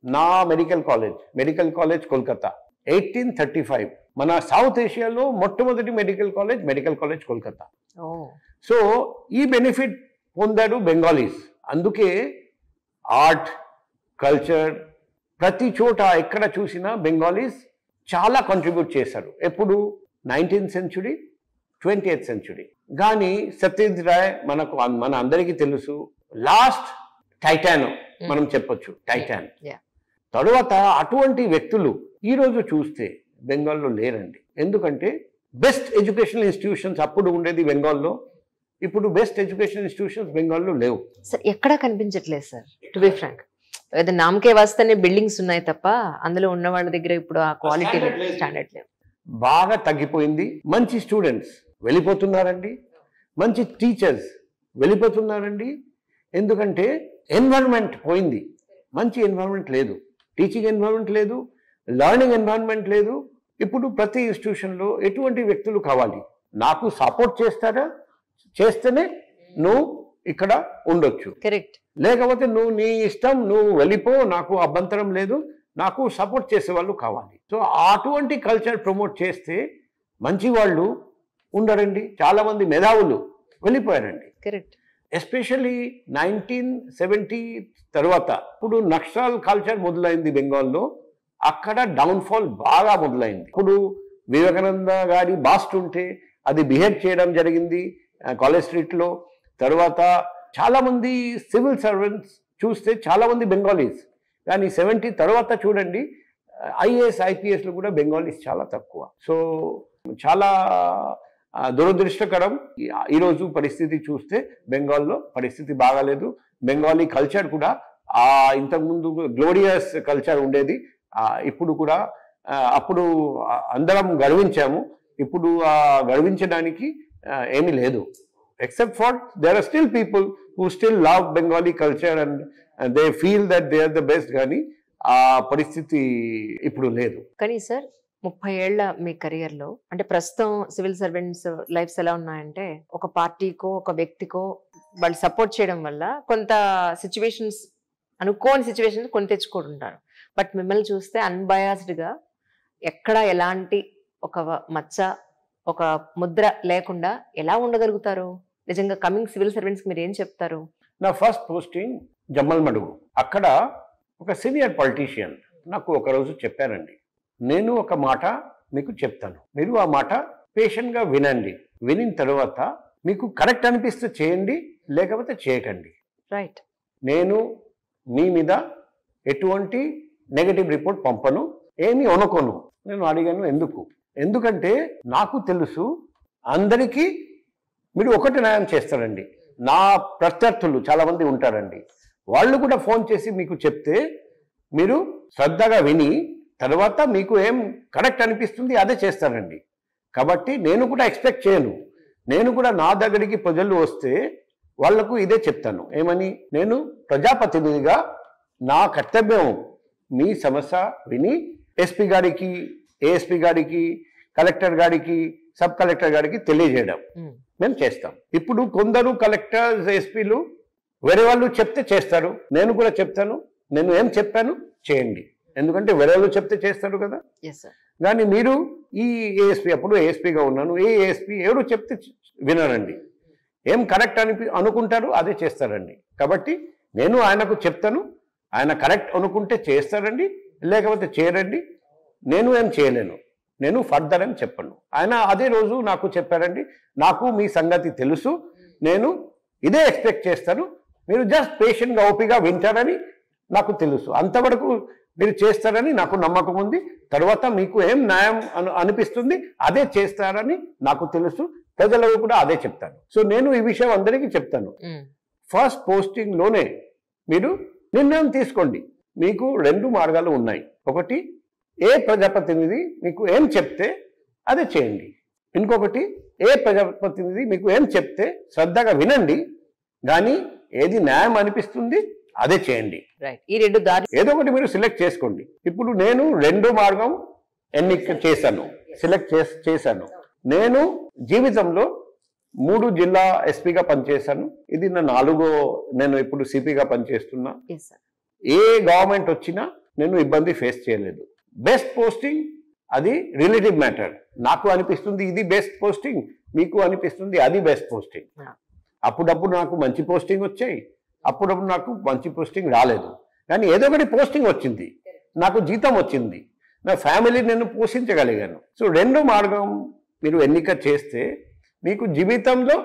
నా medical college Kolkata 1835 మన south ఏషియాలో మొట్టమొదటి మెడికల్ కాలేజ్ కోల్కతా. సో ఈ బెనిఫిట్ పొందాడు బెంగాలీస్. అందుకే ఆర్ట్ కల్చర్ ప్రతి చోట ఎక్కడ చూసినా బెంగాలీస్ చాలా కాంట్రిబ్యూట్ చేశారు. ఎప్పుడు 19th century 20th century. కానీ సత్యజిత్ రాయ్ మన అందరికీ తెలుసు, లాస్ట్ టైటాన్ మనం చెప్పొచ్చు, టైటాన్. తరువాత అటువంటి వ్యక్తులు ఈరోజు చూస్తే బెంగాల్లో లేరండి. ఎందుకంటే బెస్ట్ ఎడ్యుకేషనల్ ఇన్స్టిట్యూషన్స్ అప్పుడు ఉండేది బెంగాల్లో, ఇప్పుడు బెస్ట్ ఎడ్యుకేషనల్ ఇన్స్టిట్యూషన్స్ బెంగాల్లో లేవు సార్. ఎక్కడా కనిపించట్లేదు సార్, టు బి ఫ్రాంక్. ఏదో నామకే వాస్తేనే బిల్డింగ్స్ ఉన్నాయి తప్ప అందులో ఉన్న వాళ్ళ దగ్గర ఇప్పుడు ఆ క్వాలిటీ స్టాండర్డ్ లేవు. బాగా తగ్గిపోయింది. మంచి స్టూడెంట్స్ వెళ్ళిపోతున్నారండి, మంచి టీచర్స్ వెళ్ళిపోతున్నారండి. ఎందుకంటే ఎన్వైరన్మెంట్ పోయింది, మంచి ఎన్వైరన్మెంట్ లేదు, టీచింగ్ ఎన్వైరన్మెంట్ లేదు, లర్నింగ్ ఎన్వైరన్మెంట్ లేదు. ఇప్పుడు ప్రతి ఇన్స్టిట్యూషన్లో ఎటువంటి వ్యక్తులు కావాలి, నాకు సపోర్ట్ చేస్తారా, చేస్తేనే నువ్వు ఇక్కడ ఉండొచ్చు, కరెక్ట్. లేకపోతే నువ్వు నీ ఇష్టం, నువ్వు వెళ్ళిపో, నాకు అభ్యంతరం లేదు, నాకు సపోర్ట్ చేసే వాళ్ళు కావాలి. సో అటువంటి కల్చర్ ప్రమోట్ చేస్తే మంచి వాళ్ళు ఉండరండి. చాలా మంది మేధావులు వెళ్ళిపోయారండి. కరెక్ట్. ఎస్పెషల్లీ 1970 తర్వాత ఇప్పుడు నక్సల్ కల్చర్ మొదలైంది బెంగాల్లో. అక్కడ డౌన్ఫాల్ బాగా మొదలైంది. ఇప్పుడు వివేకానంద గారి బాస్ట్ ఉంటే అది బిహేవ్ చేయడం జరిగింది కాలేజ్ స్ట్రీట్లో. తర్వాత చాలామంది సివిల్ సర్వెంట్స్ చూస్తే చాలామంది బెంగాలీస్. కానీ 70 తర్వాత చూడండి ఐఏఎస్ ఐపీఎస్లు కూడా బెంగాలీస్ చాలా తక్కువ. సో చాలా దురదృష్టకరం. ఈరోజు పరిస్థితి చూస్తే బెంగాల్లో పరిస్థితి బాగాలేదు. బెంగాలీ కల్చర్ కూడా ఇంతకుముందు గ్లోరియస్ కల్చర్ ఉండేది, ఇప్పుడు కూడా అప్పుడు అందరం గర్వించాము, ఇప్పుడు గర్వించడానికి ఏమీ లేదు. Except for there are still people who still love Bengali culture and they feel that they are the best. కానీ ఆ పరిస్థితి ఇప్పుడు లేదు. కానీ సార్ 30 ఏళ్ల మీ కెరియర్లో అంటే ప్రస్తుతం సివిల్ సర్వెంట్స్ లైఫ్స్ ఎలా ఉన్నాయంటే ఒక పార్టీకో ఒక వ్యక్తికో వాళ్ళు సపోర్ట్ చేయడం వల్ల కొంత సిచ్యువేషన్స్, అనుకోని సిచ్యువేషన్స్ కొని తెచ్చుకుంటుంటారు. బట్ మిమ్మల్ని చూస్తే అన్బయాస్డ్గా ఎక్కడ ఎలాంటి ఒక మచ్చ ఒక ముద్ర లేకుండా ఎలా ఉండగలుగుతారు? నిజంగా కమింగ్ సివిల్ సర్వెంట్స్కి మీరు ఏం చెప్తారు? నా ఫస్ట్ పోస్టింగ్ జమ్మల్ మడుగు. అక్కడ ఒక సీనియర్ పొలిటీషియన్ నాకు ఒకరోజు చెప్పారండి, నేను ఒక మాట మీకు చెప్తాను, మీరు ఆ మాట పేషెంట్గా వినండి, వినిన తర్వాత మీకు కరెక్ట్ అనిపిస్తే చేయండి, లేకపోతే చేయకండి. రైట్. నేను మీ మీద ఎటువంటి నెగటివ్ రిపోర్ట్ పంపను, ఏమీ అనుకోను. నేను అడిగాను ఎందుకంటే నాకు తెలుసు అందరికీ మీరు ఒకటి న్యాయం చేస్తారండి. నా ప్రత్యర్థులు చాలామంది ఉంటారండి, వాళ్ళు కూడా ఫోన్ చేసి మీకు చెప్తే మీరు శ్రద్ధగా విని తర్వాత మీకు ఏం కరెక్ట్ అనిపిస్తుంది అదే చేస్తారండి. కాబట్టి నేను కూడా ఎక్స్పెక్ట్ చేయను. నేను కూడా నా దగ్గరికి ప్రజలు వస్తే వాళ్లకు ఇదే చెప్తాను, ఏమని, నేను ప్రజాప్రతినిధిగా నా కర్తవ్యం మీ సమస్య విని ఎస్పీ గారికి, ఏఎస్పీ గారికి, కలెక్టర్ గారికి, సబ్ కలెక్టర్ గారికి తెలియజేయడం మేము చేస్తాం. ఇప్పుడు కొందరు కలెక్టర్స్, ఎస్పీలు వేరే వాళ్ళు చెప్తే చేస్తారు, నేను కూడా చెప్తాను, నేను ఏం చెప్పాను చేయండి, ఎందుకంటే వేరే వాళ్ళు చెప్తే చేస్తారు కదా. కానీ మీరు ఈ ఏఎస్పీ, అప్పుడు ఏఎస్పీగా ఉన్నాను, ఏ ఏఎస్పీ ఎవరు చెప్తే వినరండి, ఏం కరెక్ట్ అనుకుంటారు అదే చేస్తారండి. కాబట్టి నేను ఆయనకు చెప్తాను, ఆయన కరెక్ట్ అనుకుంటే చేస్తారండి, లేకపోతే చేయరండి. నేను ఏం చేయలేను, నేను ఫర్దర్ అని చెప్పను. ఆయన అదే రోజు నాకు చెప్పారండి, నాకు మీ సంగతి తెలుసు, నేను ఇదే ఎక్స్పెక్ట్ చేస్తాను, మీరు జస్ట్ పేషెంట్గా ఓపిగా వింటారని నాకు తెలుసు, అంతవరకు మీరు చేస్తారని నాకు నమ్మకం ఉంది. తర్వాత మీకు ఏం న్యాయం అనిపిస్తుంది అదే చేస్తారని నాకు తెలుసు, ప్రజలకు కూడా అదే చెప్తాను. సో నేను ఈ విషయం అందరికీ చెప్తాను. ఫస్ట్ పోస్టింగ్లోనే మీరు నిర్ణయం తీసుకోండి. మీకు 2 మార్గాలు ఉన్నాయి. ఒకటి, ఏ ప్రజాప్రతినిధి మీకు ఏం చెప్తే అదే చేయండి. ఇంకొకటి, ఏ ప్రజాప్రతినిధి మీకు ఏం చెప్తే శ్రద్ధగా వినండి, కానీ ఏది న్యాయం అనిపిస్తుంది అదే చేయండి. ఈ 2 దారి ఏదో ఒకటి మీరు సెలెక్ట్ చేసుకోండి. ఇప్పుడు నేను 2 మార్గం ఎన్నిక చేశాను, సెలెక్ట్ చేశాను. నేను జీవితంలో 3 జిల్లా ఎస్పీగా పనిచేశాను. ఇది నా 4వ, నేను ఇప్పుడు సిపిగా పనిచేస్తున్నా. ఏ గవర్నమెంట్ వచ్చినా నేను ఇబ్బంది ఫేస్ చేయలేదు. బెస్ట్ పోస్టింగ్ అది రిలేటివ్ మ్యాటర్. నాకు అనిపిస్తుంది ఇది బెస్ట్ పోస్టింగ్, మీకు అనిపిస్తుంది అది బెస్ట్ పోస్టింగ్. అప్పుడప్పుడు నాకు మంచి పోస్టింగ్ వచ్చాయి, అప్పుడప్పుడు నాకు మంచి పోస్టింగ్ రాలేదు. కానీ ఏదో ఒకటి పోస్టింగ్ వచ్చింది, నాకు జీతం వచ్చింది, నా ఫ్యామిలీ నేను పోషించగలిగాను. సో రెండో మార్గం మీరు ఎన్నిక చేస్తే మీకు జీవితంలో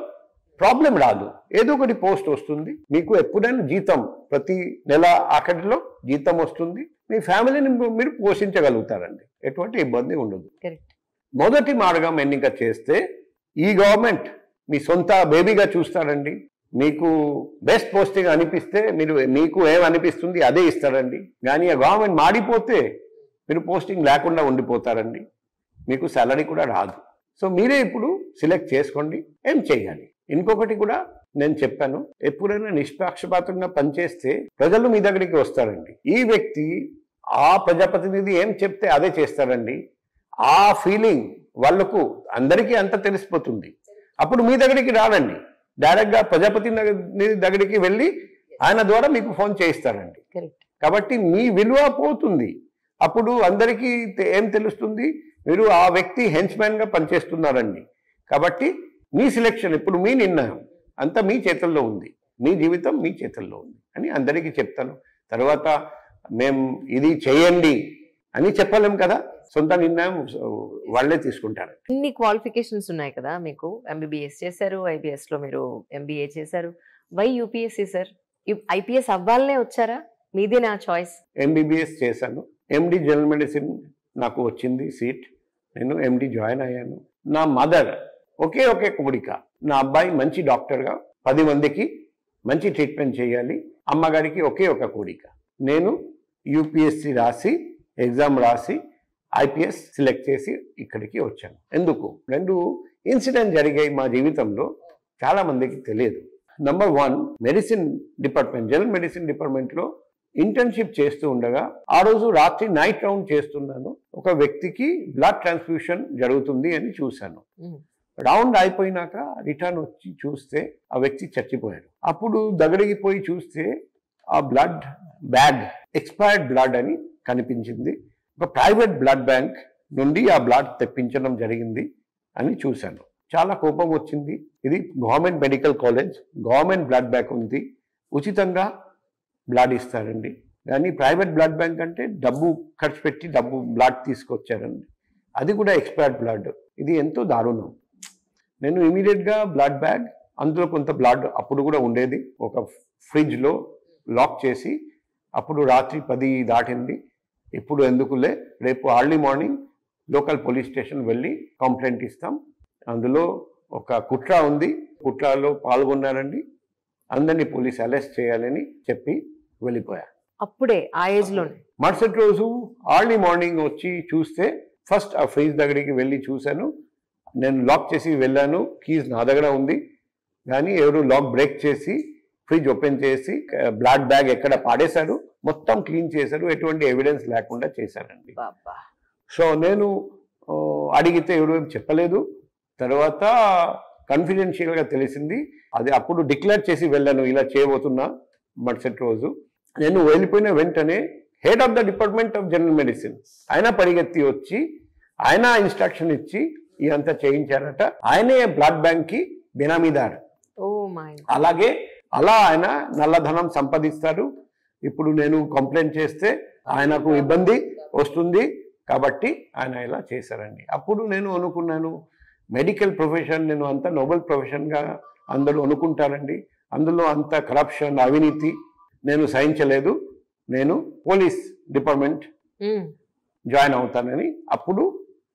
ప్రాబ్లం రాదు. ఏదో ఒకటి పోస్ట్ వస్తుంది, మీకు ఎప్పుడైనా జీతం ప్రతి నెల ఆఖరిలో జీతం వస్తుంది, మీ ఫ్యామిలీని మీరు పోషించగలుగుతారండి, ఎటువంటి ఇబ్బంది ఉండదు. మొదటి మార్గం ఎన్నిక చేస్తే ఈ గవర్నమెంట్ మీ సొంత బేబీగా చూస్తారండి. మీకు బెస్ట్ పోస్టింగ్ అనిపిస్తే మీకు ఏమనిపిస్తుంది అదే ఇస్తారండి. కానీ ఆ గవర్నమెంట్ మాడిపోతే మీరు పోస్టింగ్ లేకుండా ఉండిపోతారండి, మీకు సాలరీ కూడా రాదు. సో మీరే ఇప్పుడు సెలెక్ట్ చేసుకోండి ఏం చేయాలి. ఇంకొకటి కూడా నేను చెప్పాను, ఎప్పుడైనా నిష్పక్షపాతంగా పనిచేస్తే ప్రజలు మీ దగ్గరికి వస్తారండి. ఈ వ్యక్తి ఆ ప్రజాప్రతినిధి ఏం చెప్తే అదే చేస్తారండి. ఆ ఫీలింగ్ వాళ్ళకు అందరికీ అంత తెలిసిపోతుంది. అప్పుడు మీ దగ్గరికి రారండి, డైరెక్ట్గా ప్రజాప్రతినిధి దగ్గరికి వెళ్ళి ఆయన ద్వారా మీకు ఫోన్ చేయిస్తారండి. కాబట్టి మీ విలువ పోతుంది. అప్పుడు అందరికీ ఏం తెలుస్తుంది, మీరు ఆ వ్యక్తి హెంచ్మ్యాన్గా పనిచేస్తున్నారండి. కాబట్టి మీ సిలెక్షన్ ఇప్పుడు మీ నిర్ణయం అంతా మీ చేతుల్లో ఉంది, మీ జీవితం మీ చేతుల్లో ఉంది అని అందరికీ చెప్తాను. తర్వాత మేము ఇది చేయండి అని చెప్పలేం కదా, సొంత నిర్ణయం వాళ్ళే తీసుకుంటారు. ఇన్ని క్వాలిఫికేషన్స్ ఉన్నాయి కదా మీకు, ఎంబీబీఎస్ చేశారు, ఐబీఎస్ లో మీరు ఎంబీఏ చేశారు, వై యూపీఎస్సీ సార్? ఐపీఎస్ అవ్వాలనే వచ్చారా, మీదే నా చాయిస్? ఎంబీబీఎస్ చేశాను, ఎండి జనరల్ మెడిసిన్ నాకు వచ్చింది సీట్, నేను ఎండి జాయిన్ అయ్యాను. నా మదర్ ఒకే కోరిక, నా అబ్బాయి మంచి డాక్టర్గా 10 మందికి మంచి ట్రీట్మెంట్ చేయాలి, అమ్మగారికి ఒకే ఒక కోరిక. నేను యూపీఎస్సీ రాసి ఎగ్జామ్ రాసి ఐపీఎస్ సెలెక్ట్ చేసి ఇక్కడికి వచ్చాను. ఎందుకు? 2 ఇన్సిడెంట్ జరిగాయి మా జీవితంలో, చాలా మందికి తెలియదు. Number 1, medicine department, general medicine డిపార్ట్మెంట్లో ఇంటర్న్షిప్ చేస్తూ ఉండగా ఆ రోజు రాత్రి నైట్ రౌండ్ చేస్తున్నాను, ఒక వ్యక్తికి బ్లడ్ ట్రాన్స్ఫ్యూషన్ జరుగుతుంది అని చూశాను. రౌండ్ అయిపోయినాక రిటర్న్ వచ్చి చూస్తే ఆ వ్యక్తి చచ్చిపోయాడు. అప్పుడు దగ్గరికి పోయి చూస్తే ఆ బ్లడ్ బ్యాగ్ ఎక్స్పైర్డ్ బ్లడ్ అని కనిపించింది. ఒక ప్రైవేట్ బ్లడ్ బ్యాంక్ నుండి ఆ బ్లడ్ తెప్పించడం జరిగింది అని చూశాను. చాలా కోపం వచ్చింది. ఇది government medical college, government blood bank ఉంది, ఉచితంగా బ్లడ్ ఇస్తారండి. కానీ ప్రైవేట్ బ్లడ్ బ్యాంక్ అంటే డబ్బు ఖర్చు పెట్టి బ్లడ్ తీసుకొచ్చారండి, అది కూడా ఎక్స్పైర్డ్ బ్లడ్. ఇది ఎంతో దారుణం. నేను ఇమీడియట్గా బ్లడ్ బ్యాగ్, అందులో కొంత బ్లడ్ అప్పుడు కూడా ఉండేది, ఒక ఫ్రిడ్జ్లో లాక్ చేసి, అప్పుడు రాత్రి 10 దాటింది, ఇప్పుడు ఎందుకులే రేపు early morning local police station వెళ్ళి కంప్లైంట్ ఇస్తాం, అందులో ఒక కుట్ర ఉంది, కుట్రలో పాల్గొన్నారండి, అందరినీ పోలీస్ అరెస్ట్ చేయాలని చెప్పి వెళ్ళిపోయారు. అప్పుడే ఆ ఏజ్లోనే మరుసటి రోజు ఎర్లీ మార్నింగ్ వచ్చి చూస్తే ఫస్ట్ ఆ ఫ్రిడ్జ్ దగ్గరికి వెళ్ళి చూశాను. నేను లాక్ చేసి వెళ్ళాను, కీస్ నా దగ్గర ఉంది, కానీ ఎవరు లాక్ బ్రేక్ చేసి ఫ్రిడ్జ్ ఓపెన్ చేసి బ్లడ్ బ్యాగ్ ఎక్కడ పాడేశారు, మొత్తం క్లీన్ చేశారు, ఎటువంటి ఎవిడెన్స్ లేకుండా చేశారండి. సో నేను అడిగితే ఎవరు ఏం చెప్పలేదు. తర్వాత కాన్ఫిడెన్షియల్గా తెలిసింది, అది అప్పుడు డిక్లేర్ చేసి వెళ్ళాను ఇలా చేయబోతున్నా. మరుసటి రోజు నేను వెళ్ళిపోయిన వెంటనే head of the department of general medicine ఆయన పరిగెత్తి వచ్చి ఆయన ఇన్స్ట్రక్షన్ ఇచ్చి ఇదంతా చేయించారట. ఆయనే బ్లడ్ బ్యాంక్కి బినామీదారు. అలాగే అలా ఆయన నల్లధనం సంపాదిస్తారు. ఇప్పుడు నేను కంప్లైంట్ చేస్తే ఆయనకు ఇబ్బంది వస్తుంది కాబట్టి ఆయన ఇలా చేశారండి. అప్పుడు నేను అనుకున్నాను, మెడికల్ ప్రొఫెషన్ నేను అంత నోబెల్ ప్రొఫెషన్గా అందరూ అనుకుంటారండి, అందులో అంత కరప్షన్ అవినీతి నేను సహించలేదు, నేను పోలీస్ డిపార్ట్మెంట్ జాయిన్ అవుతానని అప్పుడు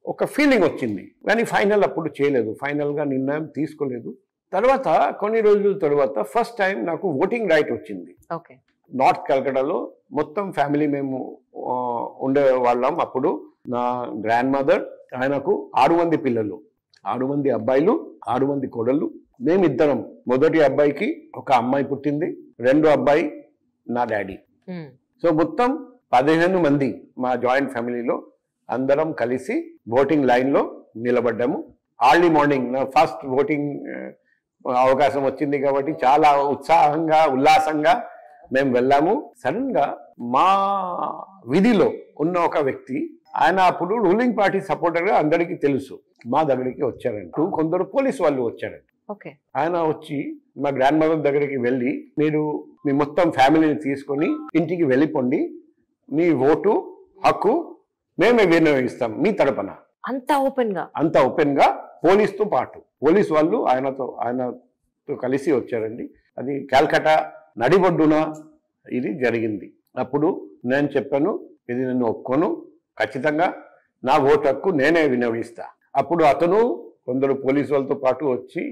ఒక ఫీలింగ్ వచ్చింది. కానీ ఫైనల్ అప్పుడు చేయలేదు, ఫైనల్గా నిర్ణయం తీసుకోలేదు. తర్వాత కొన్ని రోజుల తర్వాత ఫస్ట్ టైం నాకు ఓటింగ్ రైట్ వచ్చింది. నార్త్ కల్కటాలో మొత్తం ఫ్యామిలీ మేము ఉండేవాళ్ళం. అప్పుడు నా గ్రాండ్ మదర్, ఆయనకు 6 మంది పిల్లలు, 6 మంది అబ్బాయిలు, 6 మంది కోడళ్ళు, మేమిద్దరం. మొదటి అబ్బాయికి ఒక అమ్మాయి పుట్టింది, రెండో అబ్బాయి నా డాడీ. సో మొత్తం 15 మంది మా జాయింట్ ఫ్యామిలీలో అందరం కలిసి ఓటింగ్ లైన్లో నిలబడ్డాము. ఎర్లీ మార్నింగ్ నా ఫస్ట్ ఓటింగ్ అవకాశం వచ్చింది కాబట్టి చాలా ఉత్సాహంగా ఉల్లాసంగా మేము వెళ్ళాము. సడన్గా మా విధిలో ఉన్న ఒక వ్యక్తి, ఆయన అప్పుడు రూలింగ్ పార్టీ సపోర్టర్గా అందరికీ తెలుసు. మా దగ్గరికి వచ్చారంటూ కొందరు పోలీసు వాళ్ళు వచ్చారంట. ఓకే. ఆయన వచ్చి మా గ్రాండ్ మదర్ దగ్గరికి వెళ్ళి, మీరు మీ మొత్తం ఫ్యామిలీని తీసుకొని ఇంటికి వెళ్ళిపోండి, మీ ఓటు హక్కు మేమే వినియోగిస్తాం మీ తరపున. అంత ఓపెన్ గా పోలీసుతో పాటు పోలీసు వాళ్ళు ఆయనతో కలిసి వచ్చారండి. అది కాల్కటా నడిబొడ్డున ఇది జరిగింది. అప్పుడు నేను చెప్పాను, ఇది నేను ఒప్పుకోను, ఖచ్చితంగా నా ఓటు హక్కు నేనే వినియోగిస్తా. అప్పుడు అతను కొందరు పోలీసు వాళ్ళతో పాటు వచ్చి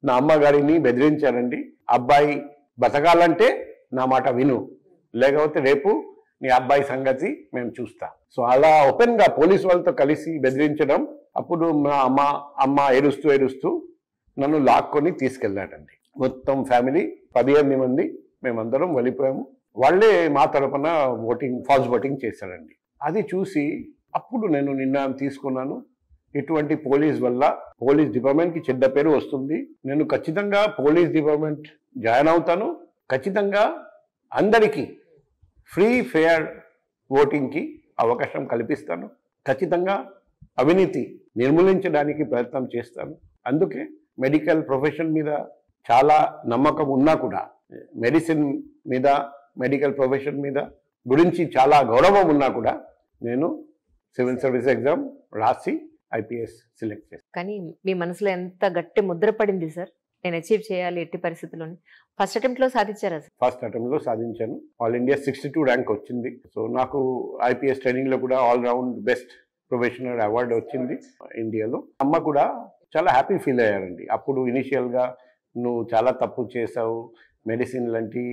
నా అమ్మగారిని బెదిరించారండి. అబ్బాయి బతకాలంటే నా మాట విను, లేకపోతే రేపు నీ అబ్బాయి సంగతి మేము చూస్తాం. సో అలా ఓపెన్ గా పోలీసు వాళ్ళతో కలిసి బెదిరించడం. అప్పుడు మా అమ్మ ఏడుస్తూ నన్ను లాక్కొని తీసుకెళ్ళాడండి. మొత్తం ఫ్యామిలీ 15 మంది మేమందరం వెళ్ళిపోయాము. వాళ్ళే మా తరపున ఫాల్స్ ఓటింగ్ చేశారండి. అది చూసి అప్పుడు నేను నిర్ణయం తీసుకున్నాను, ఇటువంటి పోలీస్ వల్ల పోలీస్ డిపార్ట్మెంట్కి చెడ్డ పేరు వస్తుంది. నేను ఖచ్చితంగా పోలీస్ డిపార్ట్మెంట్ జాయిన్ అవుతాను. ఖచ్చితంగా అందరికీ ఫ్రీ ఫెయిర్ ఓటింగ్కి అవకాశం కల్పిస్తాను. ఖచ్చితంగా అవినీతి నిర్మూలించడానికి ప్రయత్నం చేస్తాను. అందుకే మెడికల్ ప్రొఫెషన్ మీద చాలా నమ్మకం ఉన్నా కూడా, మెడిసిన్ మీద మెడికల్ ప్రొఫెషన్ మీద గురించి చాలా గౌరవం ఉన్నా కూడా నేను సివిల్ సర్వీస్ ఎగ్జామ్ రాసి ఐపీఎస్ సెలెక్ట్ చేశాను. కానీ మీ మనసులో ఎంత గట్టి ముద్ర పడింది సార్, నేను అచీవ్ చేయాలి ఎట్టి పరిస్థితుల్లోని? ఫస్ట్ అటెంప్ట్లో సాధించారా సార్? ఫస్ట్ అటెంప్ట్లో సాధించాను. ఆల్ ఇండియా 62 ర్యాంక్ వచ్చింది. సో నాకు ఐపీఎస్ ట్రైనింగ్లో కూడా all round best professional award వచ్చింది ఇండియాలో. అమ్మ కూడా చాలా హ్యాపీ ఫీల్ అయ్యారండి. అప్పుడు ఇనిషియల్గా నువ్వు చాలా తప్పు చేసావు, మెడిసిన్ లాంటి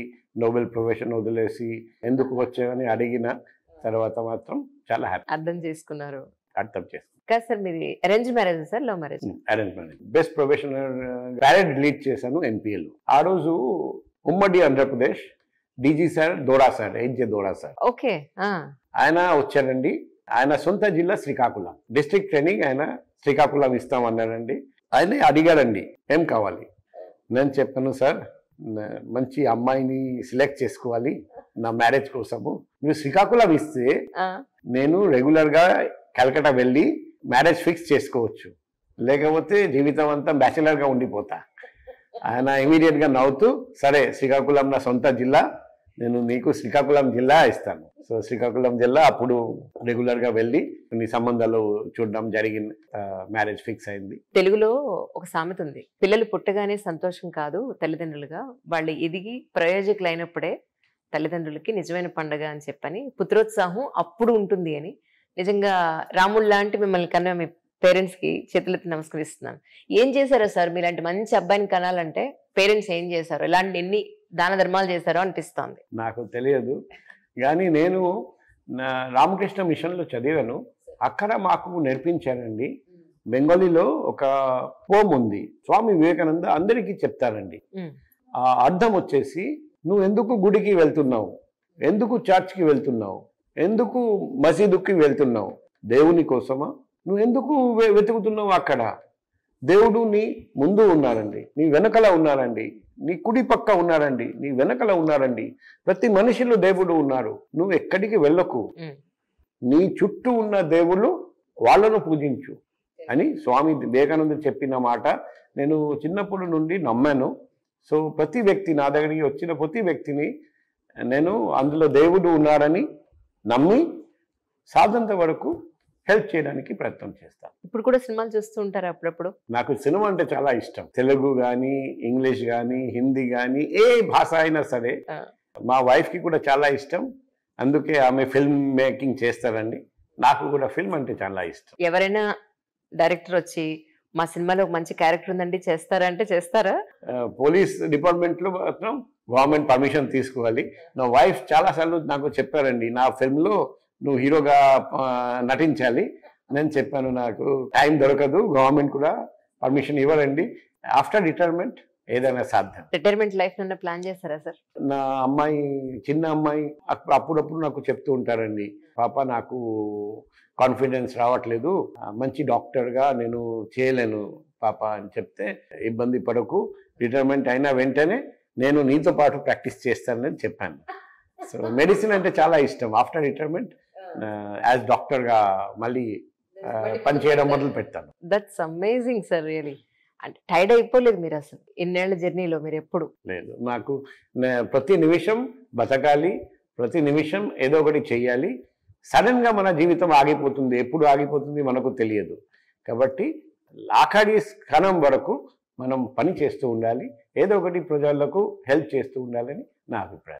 నోబెల్ ప్రొఫెషన్ వదిలేసి ఎందుకు వచ్చావని అడిగిన తర్వాత మాత్రం చాలా హ్యాపీ అర్థం చేసుకున్నారు. అర్థం చేసుకున్నాను. కాదు సార్, మీది arrange marriage sir, love marriage? Arrange marriage. Best professional parade lead చేశాను ఎన్పిఎల్. ఆ రోజు ఉమ్మడి Andhra Pradesh DG sir Doda sir, HJ Doda sir, okay, ఆయన వచ్చారండి. ఆయన సొంత జిల్లా శ్రీకాకుళం, డిస్ట్రిక్ట్ ట్రైనింగ్ ఆయన శ్రీకాకుళం ఇస్తామన్నారండి. ఆయన అడిగారండి ఏం కావాలి. నేను చెప్పాను, సార్ మంచి అమ్మాయిని సెలెక్ట్ చేసుకోవాలి నా మ్యారేజ్ కోసము, మీరు శ్రీకాకుళం ఇస్తే నేను రెగ్యులర్గా కలకటా వెళ్ళి మ్యారేజ్ ఫిక్స్ చేసుకోవచ్చు, లేకపోతే జీవితం అంతా బ్యాచిలర్గా ఉండిపోతా. ఆయన ఇమీడియట్గా నవ్వుతూ, సరే శ్రీకాకుళం నా సొంత జిల్లా, నేను నీకు శ్రీకాకుళం జిల్లా ఇస్తాను. సో శ్రీకాకుళం జిల్లా అప్పుడు రెగ్యులర్గా వెళ్ళి కొన్ని సంబంధాలు చూడడం జరిగింది. మ్యారేజ్ ఫిక్స్ అయింది. తెలుగులో ఒక సామెత ఉంది, పిల్లలు పుట్టగానే సంతోషం కాదు తల్లిదండ్రులుగా, వాళ్ళు ఎదిగి ప్రయోజకులు అయినప్పుడే తల్లిదండ్రులకి నిజమైన పండుగ అని చెప్పని, పుత్రోత్సాహం అప్పుడు ఉంటుంది అని. నిజంగా రాముడు లాంటి మిమ్మల్ని కన్నా మీ పేరెంట్స్కి చేతులెత్తి నమస్కరిస్తున్నాను. ఏం చేశారో సార్ మీలాంటి మంచి అబ్బాయిని కనాలంటే? పేరెంట్స్ ఏం చేశారు, ఎలాంటి ఎన్ని దాన ధర్మాలు చేశారో అనిపిస్తోంది. నాకు తెలియదు, కానీ నేను రామకృష్ణ మిషన్లో చదివాను. అక్కడ మాకు నేర్పించారండి. బెంగాలీలో ఒక పోమ్ ఉంది, స్వామి వివేకానంద అందరికీ చెప్తారండి. ఆ అర్థం వచ్చేసి, నువ్వు ఎందుకు గుడికి వెళ్తున్నావు, ఎందుకు చర్చ్కి వెళ్తున్నావు, ఎందుకు మసీదుకి వెళ్తున్నావు, దేవుని కోసమా? నువ్వు ఎందుకు వెతుకుతున్నావు? అక్కడ దేవుడు నీ ముందు ఉన్నారండి, నీ వెనకల ఉన్నారండి, నీ కుడి పక్క ఉన్నారండి, నీ వెనకల ఉన్నారండి, ప్రతి మనిషిలో దేవుడు ఉన్నారు. నువ్వు ఎక్కడికి వెళ్ళకు, నీ చుట్టూ ఉన్న దేవుళ్ళు వాళ్ళను పూజించు అని స్వామి వివేకానంద చెప్పిన మాట నేను చిన్నప్పటి నుండి నమ్మాను. సో ప్రతి వ్యక్తి, నా దగ్గరికి వచ్చిన ప్రతి వ్యక్తిని నేను అందులో దేవుడు ఉన్నారని నమ్మి సాధంత వరకు హెల్ప్ చేయడానికి ప్రయత్నం చేస్తాను. ఇప్పుడు కూడా సినిమాలు చూస్తూ ఉంటారు అప్పుడప్పుడు? నాకు సినిమా అంటే చాలా ఇష్టం. తెలుగు కానీ, ఇంగ్లీష్ కానీ, హిందీ కానీ, ఏ భాష అయినా సరే. మా వైఫ్కి కూడా చాలా ఇష్టం, అందుకే ఆమె ఫిల్మ్ మేకింగ్ చేస్తారండి. నాకు కూడా ఫిల్మ్ అంటే చాలా ఇష్టం. ఎవరైనా డైరెక్టర్ వచ్చి మా సినిమాలో ఒక మంచి క్యారెక్టర్ ఉందండి చేస్తారా అంటే చేస్తారా? పోలీస్ డిపార్ట్మెంట్లో మాత్రం గవర్నమెంట్ పర్మిషన్ తీసుకోవాలి. నా వైఫ్ చాలాసార్లు నాకు చెప్పారండి, నా ఫిల్మ్లో నువ్వు హీరోగా నటించాలి. నేను చెప్పాను, నాకు టైం దొరకదు, గవర్నమెంట్ కూడా పర్మిషన్ ఇవ్వరండి. ఆఫ్టర్ రిటైర్మెంట్ ఏదైనా సాధ్యం. రిటైర్మెంట్ లైఫ్ లో ప్లాన్ చేస్తారా సార్? నా అమ్మాయి, చిన్న అమ్మాయి అప్పుడప్పుడు నాకు చెప్తూ ఉంటారండి, పాప నాకు కాన్ఫిడెన్స్ రావట్లేదు, మంచి డాక్టర్గా నేను చేయలేను పాప అని చెప్తే, ఇబ్బంది పడకు, రిటైర్మెంట్ అయినా వెంటనే నేను నీతో పాటు ప్రాక్టీస్ చేస్తానని చెప్పాను. సో మెడిసిన్ అంటే చాలా ఇష్టం. ఆఫ్టర్ రిటైర్మెంట్ యాజ్ డాక్టర్గా మళ్ళీ పనిచేయడం మొదలు పెడతాను. That's amazing sir, really. అంటే టైర్డ్ అయిపోలేదు మీరు అసలు ఇన్నేళ్ల జర్నీలో? మీరు ఎప్పుడు లేదు, నాకు ప్రతి నిమిషం బతకాలి, ప్రతి నిమిషం ఏదో ఒకటి చెయ్యాలి. సడన్గా మన జీవితం ఆగిపోతుంది, ఎప్పుడు ఆగిపోతుంది మనకు తెలియదు. కాబట్టి ఆఖరి క్షణం వరకు మనం పని చేస్తూ ఉండాలి, ఏదో ఒకటి ప్రజలకు హెల్ప్ చేస్తూ ఉండాలని నా అభిప్రాయం.